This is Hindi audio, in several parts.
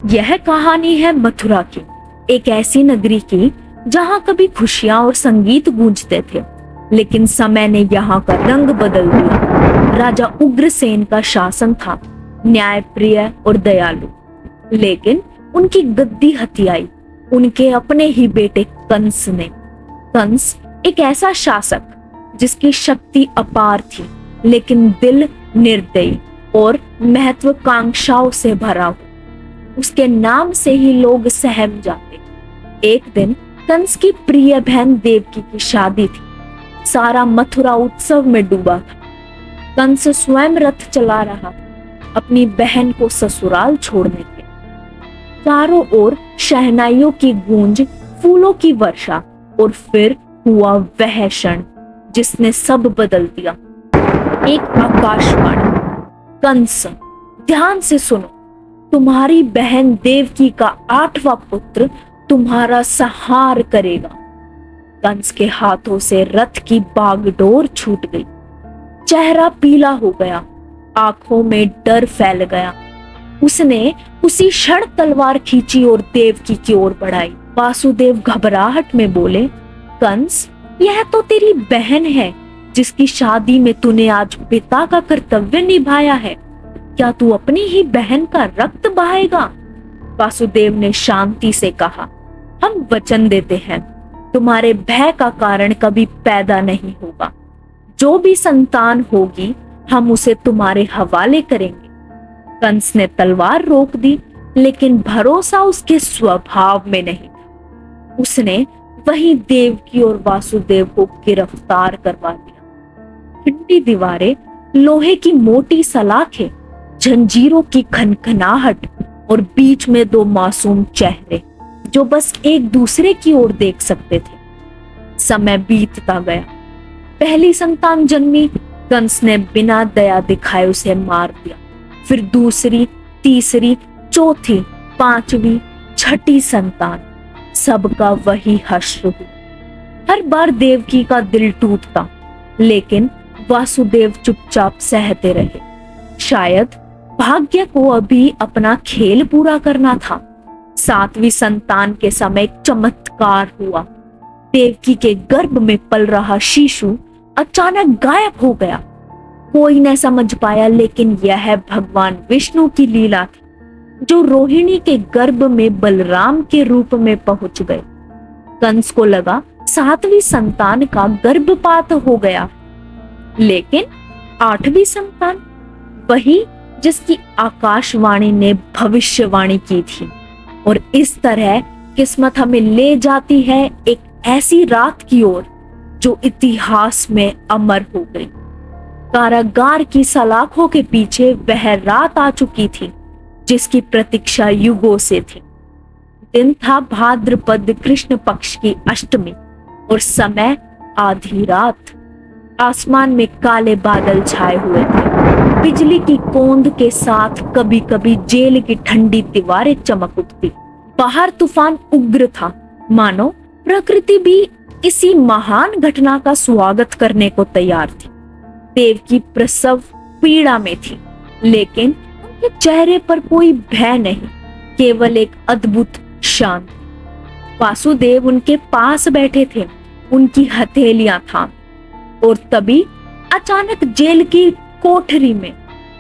यह कहानी है मथुरा की, एक ऐसी नगरी की जहां कभी खुशियां और संगीत गूंजते थे, लेकिन समय ने यहाँ का रंग बदल दिया। राजा उग्रसेन का शासन था, न्यायप्रिय और दयालु, लेकिन उनकी गद्दी हथियाई उनके अपने ही बेटे कंस ने। कंस एक ऐसा शासक जिसकी शक्ति अपार थी, लेकिन दिल निर्दयी और महत्वाकांक्षाओं से भरा हुआ। उसके नाम से ही लोग सहम जाते। एक दिन कंस की प्रिय बहन देवकी की शादी थी। सारा मथुरा उत्सव में डूबा था। कंस स्वयं रथ चला रहा अपनी बहन को ससुराल छोड़ने के। चारों ओर शहनाइयों की गूंज, फूलों की वर्षा, और फिर हुआ वह क्षण जिसने सब बदल दिया। एक आकाशवाणी, कंस ध्यान से सुनो, तुम्हारी बहन देवकी का 8वां पुत्र तुम्हारा संहार करेगा। कंस के हाथों से रथ की बागडोर छूट गई। चेहरा पीला हो गया, आंखों में डर फैल गया। उसने उसी क्षण तलवार खींची और देवकी की ओर बढ़ाई। वासुदेव घबराहट में बोले, कंस, यह तो तेरी बहन है जिसकी शादी में तूने आज पिता का कर्तव्य निभाया है। क्या तू अपनी ही बहन का रक्त बहाएगा? वासुदेव ने शांति से कहा, हम वचन देते हैं, तुम्हारे भय का कारण कभी पैदा नहीं होगा। जो भी संतान होगी हम उसे तुम्हारे हवाले करेंगे। कंस ने तलवार रोक दी, लेकिन भरोसा उसके स्वभाव में नहीं था। उसने वही देवकी और वासुदेव को गिरफ्तार करवा दिया। ठंडी दीवारें, लोहे की मोटी सलाखें, जंजीरों की खनखनाहट और बीच में दो मासूम चेहरे जो बस एक दूसरे की ओर देख सकते थे। समय बीतता गया। पहली संतान जन्मी, कंस ने बिना दया दिखाए उसे मार दिया। फिर दूसरी, तीसरी, चौथी, 5वीं, 6ठी संतान, सबका हश्र हश्र हुआ। हर बार देवकी का दिल टूटता, लेकिन वासुदेव चुपचाप सहते रहे। शायद भाग्य को अभी अपना खेल पूरा करना था। 7वीं संतान के समय एक चमत्कार हुआ। देवकी के गर्भ में पल रहा शिशु अचानक गायब हो गया। कोई न समझ पाया, लेकिन यह भगवान विष्णु की लीला थी, जो रोहिणी के गर्भ में बलराम के रूप में पहुंच गए। कंस को लगा 7वीं संतान का गर्भपात हो गया, लेकिन 8वीं संतान, वही जिसकी आकाशवाणी ने भविष्यवाणी की थी। और इस तरह किस्मत हमें ले जाती है एक ऐसी रात की ओर जो इतिहास में अमर हो गई। कारागार की सलाखों के पीछे वह रात आ चुकी थी जिसकी प्रतीक्षा युगों से थी। दिन था भाद्रपद कृष्ण पक्ष की अष्टमी और समय आधी रात। आसमान में काले बादल छाए हुए थे। बिजली की कौंध के साथ कभी कभी जेल की ठंडी दीवारें चमक उठती। बाहर तूफान उग्र था, मानो प्रकृति भी किसी महान घटना का स्वागत करने को तैयार थी। देवकी प्रसव पीड़ा में थी, लेकिन उनके चेहरे पर कोई भय नहीं, केवल एक अद्भुत शांति। वासुदेव उनके पास बैठे थे, उनकी हथेलियां थाम। और तभी अचानक जेल की कोठरी में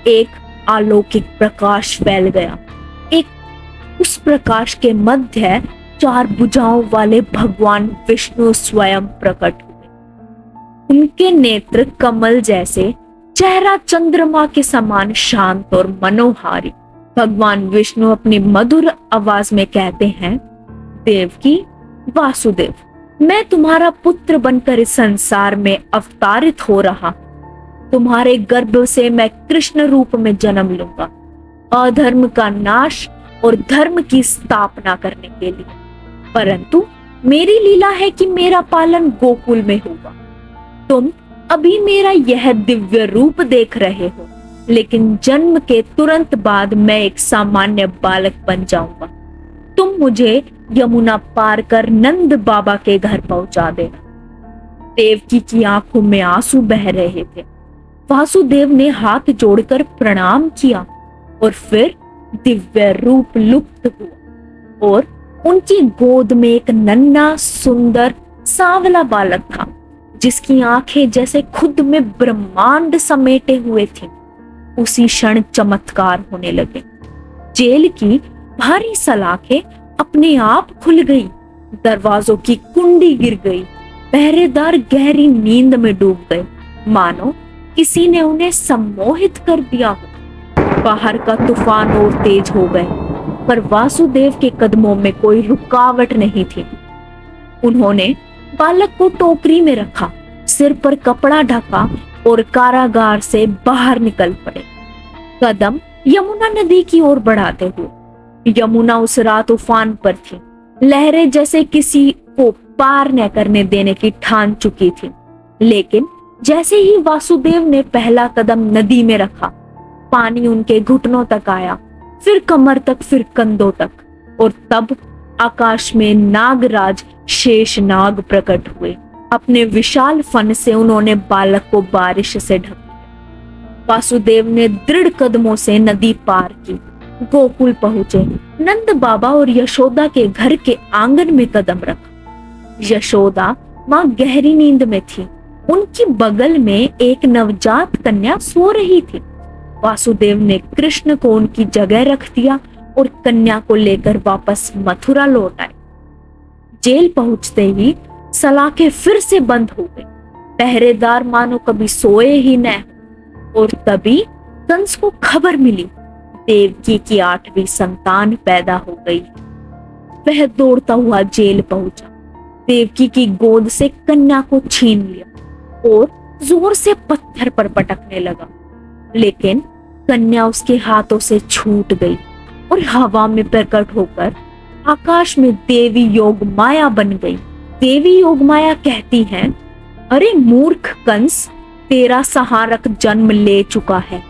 एक अलौकिक प्रकाश फैल गया। उस प्रकाश के मध्य 4 भुजाओं वाले भगवान विष्णु स्वयं प्रकट हुए। उनके नेत्र कमल जैसे, चेहरा चंद्रमा के समान शांत और मनोहारी। भगवान विष्णु अपनी मधुर आवाज में कहते हैं, देवकी, वासुदेव, मैं तुम्हारा पुत्र बनकर इस संसार में अवतारित हो रहा। तुम्हारे गर्भ से मैं कृष्ण रूप में जन्म लूंगा, अधर्म का नाश और धर्म की स्थापना करने के लिए। परंतु मेरी लीला है कि मेरा पालन गोकुल में होगा। तुम अभी मेरा यह दिव्य रूप देख रहे हो, लेकिन जन्म के तुरंत बाद मैं एक सामान्य बालक बन जाऊंगा। तुम मुझे यमुना पार कर नंद बाबा के घर पहुंचा देना। देवकी की आंखों में आंसू बह रहे थे। वासुदेव ने हाथ जोड़कर प्रणाम किया और फिर दिव्य रूप लुप्त हुआ और उनकी गोद में एक नन्हा सुंदर सांवला बालक था, जिसकी आंखें जैसे खुद में ब्रह्मांड समेटे हुए थीं। उसी क्षण चमत्कार होने लगे। जेल की भारी सलाखें अपने आप खुल गई, दरवाजों की कुंडी गिर गई, पहरेदार गहरी नींद में डूब गए, मानो किसी ने उन्हें सम्मोहित कर दिया हो। बाहर का तूफान और तेज हो गए, पर वासुदेव के कदमों में कोई रुकावट नहीं थी। उन्होंने बालक को टोकरी में रखा, सिर पर कपड़ा ढका और कारागार से बाहर निकल पड़े, कदम यमुना नदी की ओर बढ़ाते हुए। यमुना उस रात उफान पर थी, लहरें जैसे किसी को पार न करने देने की ठान चुकी थी। लेकिन जैसे ही वासुदेव ने पहला कदम नदी में रखा, पानी उनके घुटनों तक आया, फिर कमर तक, फिर कंधों तक, और तब आकाश में नागराज शेष नाग प्रकट हुए। अपने विशाल फन से उन्होंने बालक को बारिश से ढक दिया। वासुदेव ने दृढ़ कदमों से नदी पार की, गोकुल पहुंचे, नंद बाबा और यशोदा के घर के आंगन में कदम रखा। यशोदा मां गहरी नींद में थी, उनकी बगल में एक नवजात कन्या सो रही थी। वासुदेव ने कृष्ण को उनकी जगह रख दिया और कन्या को लेकर वापस मथुरा लौट आए। जेल पहुंचते ही सलाखें फिर से बंद हो गई, पहरेदार मानो कभी सोए ही न। और तभी कंस को खबर मिली, देवकी की 8वीं संतान पैदा हो गई। वह दौड़ता हुआ जेल पहुंचा, देवकी की गोद से कन्या को छीन लिया और जोर से पत्थर पर पटकने लगा। लेकिन कन्या उसके हाथों से छूट गई और हवा में प्रकट होकर आकाश में देवी योग माया बन गई। देवी योग माया कहती हैं, अरे मूर्ख कंस, तेरा सहारक जन्म ले चुका है,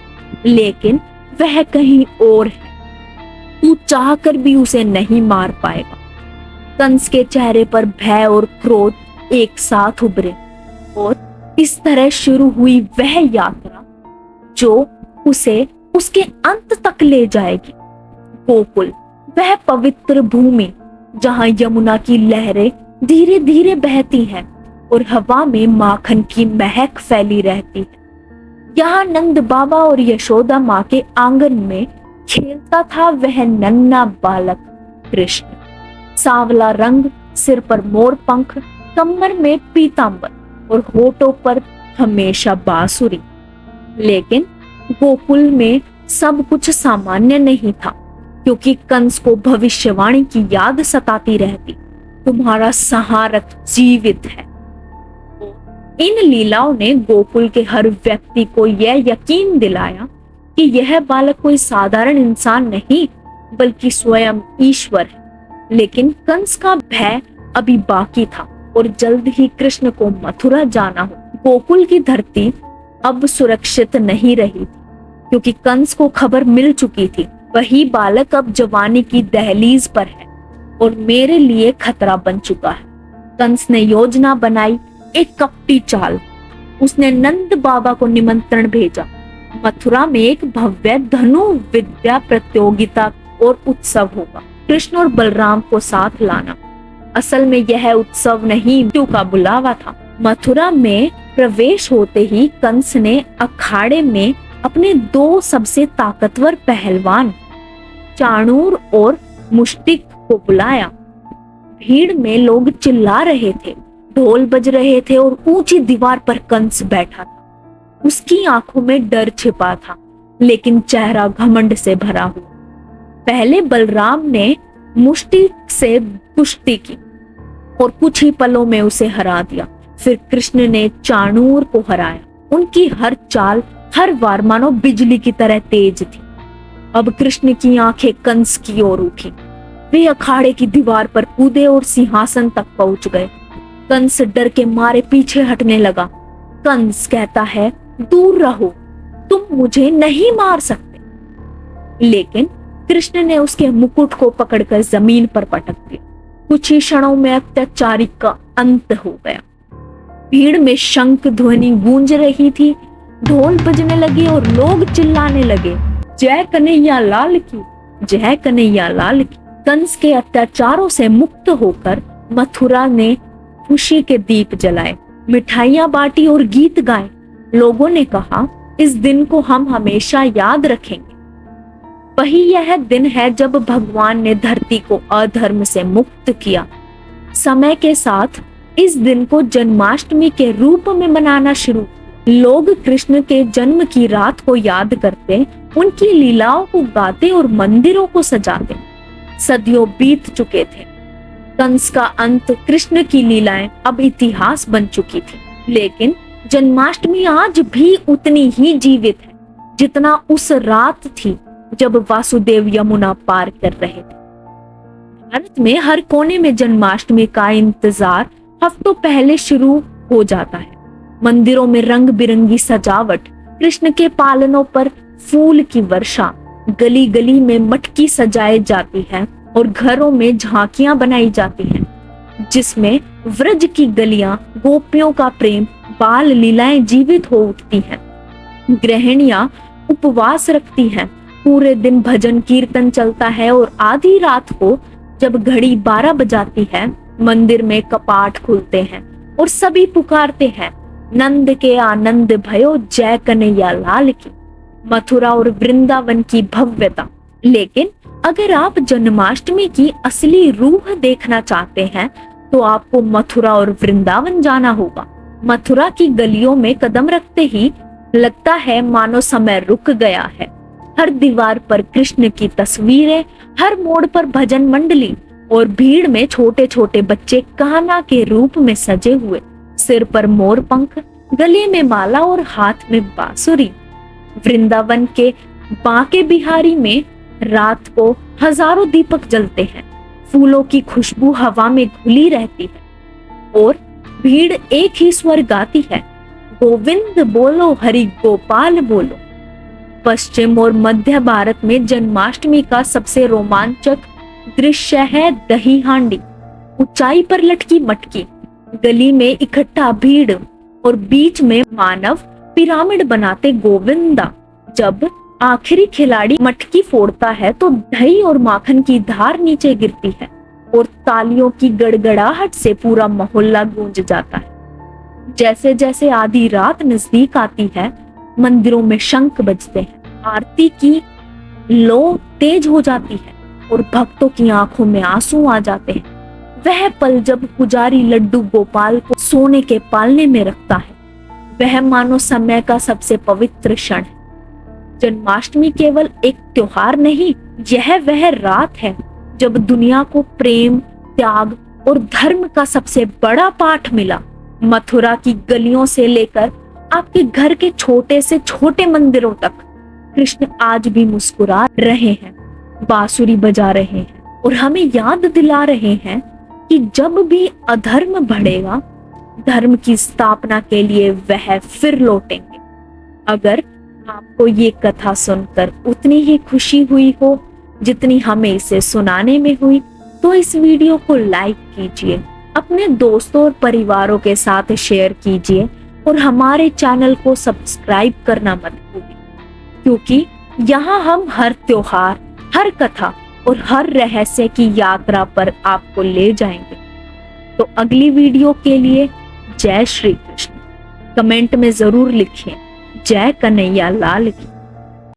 लेकिन वह कहीं और है, तू चाहकर भी उसे नहीं मार पाएगा। कंस के चेहरे पर भय और क्रोध एक साथ उभरे और इस तरह शुरू हुई वह यात्रा जो उसे उसके अंत तक ले जाएगी। गोकुल, वह पवित्र भूमि जहां यमुना की लहरें धीरे धीरे बहती हैं और हवा में माखन की महक फैली रहती है। यहाँ नंद बाबा और यशोदा माँ के आंगन में खेलता था वह नन्हा बालक कृष्ण। सांवला रंग, सिर पर मोर पंख, कमर में पीतांबर और होठों पर हमेशा बांसुरी। लेकिन गोकुल में सब कुछ सामान्य नहीं था, क्योंकि कंस को भविष्यवाणी की याद सताती रहती, तुम्हारा सहारक जीवित है। इन लीलाओं ने गोकुल के हर व्यक्ति को यह यकीन दिलाया कि यह बालक कोई साधारण इंसान नहीं, बल्कि स्वयं ईश्वर है। लेकिन कंस का भय अभी बाकी था और जल्द ही कृष्ण को मथुरा जाना हो। गोकुल की धरती अब सुरक्षित नहीं रही थी, क्योंकि कंस को खबर मिल चुकी थी, वही बालक अब जवानी की दहलीज पर है और मेरे लिए खतरा बन चुका है। कंस ने योजना बनाई, एक कपटी चाल। उसने नंद बाबा को निमंत्रण भेजा। मथुरा में एक भव्य धनु विद्या प्रतियोगिता और उत्सव होगा, कृष्ण और बलराम को साथ लाना। असल में यह उत्सव नहीं, मृत्यु का बुलावा था। मथुरा में प्रवेश होते ही कंस ने अखाड़े में अपने 2 सबसे ताकतवर पहलवान चाणूर और मुष्टिक को बुलाया। भीड़ में लोग चिल्ला रहे थे, ढोल बज रहे थे और ऊंची दीवार पर कंस बैठा था। उसकी आंखों में डर छिपा था, लेकिन चेहरा घमंड से भरा हुआ। पहले बलराम ने मुष्टिक से कुश्ती की और कुछ ही पलों में उसे हरा दिया। फिर कृष्ण ने चाणूर को हराया। उनकी हर चाल, हर वार मानो बिजली की तरह तेज थी। अब कृष्ण की आंखें कंस की ओर उठी। वे अखाड़े की दीवार पर कूदे और सिंहासन तक पहुंच गए। कंस डर के मारे पीछे हटने लगा। कंस कहता है, दूर रहो, तुम मुझे नहीं मार सकते। लेकिन कृष्ण ने उसके मुकुट को पकड़कर जमीन पर पटक दिया। कुछ ही क्षणों में अत्याचारी का अंत हो गया। भीड़ में शंख ध्वनि गूंज रही थी, ढोल बजने लगे और लोग चिल्लाने लगे, जय कन्हैया लाल की, जय कन्हैया लाल की। कंस के अत्याचारों से मुक्त होकर मथुरा ने खुशी के दीप जलाए, मिठाइयां बांटी और गीत गाए। लोगों ने कहा, इस दिन को हम हमेशा याद रखेंगे। वही यह दिन है जब भगवान ने धरती को अधर्म से मुक्त किया। समय के साथ इस दिन को जन्माष्टमी के रूप में मनाना शुरू। लोग कृष्ण के जन्म की रात को याद करते, उनकी लीलाओं को गाते और मंदिरों को सजाते। सदियों बीत चुके थे। कंस का अंत, कृष्ण की लीलाएं अब इतिहास बन चुकी थी। लेकिन जन्माष्टमी आज भी उतनी ही जीवित है जितना उस रात थी जब वासुदेव यमुना पार कर रहे थे। भारत में हर कोने में जन्माष्टमी का इंतजार हफ्तों पहले शुरू हो जाता है। मंदिरों में रंग बिरंगी सजावट, कृष्ण के पालनों पर फूल की वर्षा, गली गली में मटकी सजाई जाती है और घरों में झांकियां बनाई जाती हैं, जिसमें व्रज की गलियां, गोपियों का प्रेम, बाल लीलाएं जीवित हो उठती हैं। गृहिणियां उपवास रखती हैं, पूरे दिन भजन कीर्तन चलता है और आधी रात को जब घड़ी 12 बजाती है, मंदिर में कपाट खुलते हैं और सभी पुकारते हैं, नंद के आनंद भयो जय कन्हैया लाल की। मथुरा और वृंदावन की भव्यता। लेकिन अगर आप जन्माष्टमी की असली रूह देखना चाहते हैं तो आपको मथुरा और वृंदावन जाना होगा। मथुरा की गलियों में कदम रखते ही लगता है मानो समय रुक गया है। हर दीवार पर कृष्ण की तस्वीरें, हर मोड़ पर भजन मंडली और भीड़ में छोटे छोटे बच्चे कान्हा के रूप में सजे हुए, सिर पर मोर पंख, गले में माला और हाथ में बांसुरी। वृंदावन के बांके बिहारी में रात को हजारों दीपक जलते हैं, फूलों की खुशबू हवा में घुली रहती है और भीड़ एक ही स्वर गाती है, गोविंद बोलो हरि गोपाल बोलो। पश्चिम और मध्य भारत में जन्माष्टमी का सबसे रोमांचक दृश्य है दही हांडी, ऊंचाई पर लटकी मटकी, गली में इकट्ठा भीड़ और बीच में मानव पिरामिड बनाते गोविंदा। जब आखिरी खिलाड़ी मटकी फोड़ता है तो दही और माखन की धार नीचे गिरती है और तालियों की गड़गड़ाहट से पूरा मोहल्ला गूंज जाता है। जैसे जैसे आधी रात नजदीक आती है, मंदिरों में शंख बजते हैं, आरती की लो तेज हो जाती है और भक्तों की आंखों में आंसू आ जाते हैं। वह पल जब पुजारी लड्डू गोपाल को सोने के पालने में रखता है, वह मानो समय का सबसे पवित्र क्षण है। जन्माष्टमी केवल एक त्योहार नहीं, यह वह रात है जब दुनिया को प्रेम, त्याग और धर्म का सबसे बड़ा पाठ मिला। मथुरा की गलियों से लेकर आपके घर के छोटे से छोटे मंदिरों तक कृष्ण आज भी मुस्कुरा रहे हैं, बांसुरी बजा रहे हैं और हमें याद दिला रहे हैं कि जब भी अधर्म बढ़ेगा, धर्म की स्थापना के लिए वह फिर लौटेंगे। अगर आपको ये कथा सुनकर उतनी ही खुशी हुई हो जितनी हमें इसे सुनाने में हुई, तो इस वीडियो को लाइक कीजिए, अपने दोस्तों और परिवारों के साथ शेयर कीजिए और हमारे चैनल को सब्सक्राइब करना मत भूलिए, क्योंकि यहाँ हम हर त्योहार, हर कथा और हर रहस्य की यात्रा पर आपको ले जाएंगे। तो अगली वीडियो के लिए जय श्री कृष्ण कमेंट में जरूर लिखें। जय कन्हैया लाल की।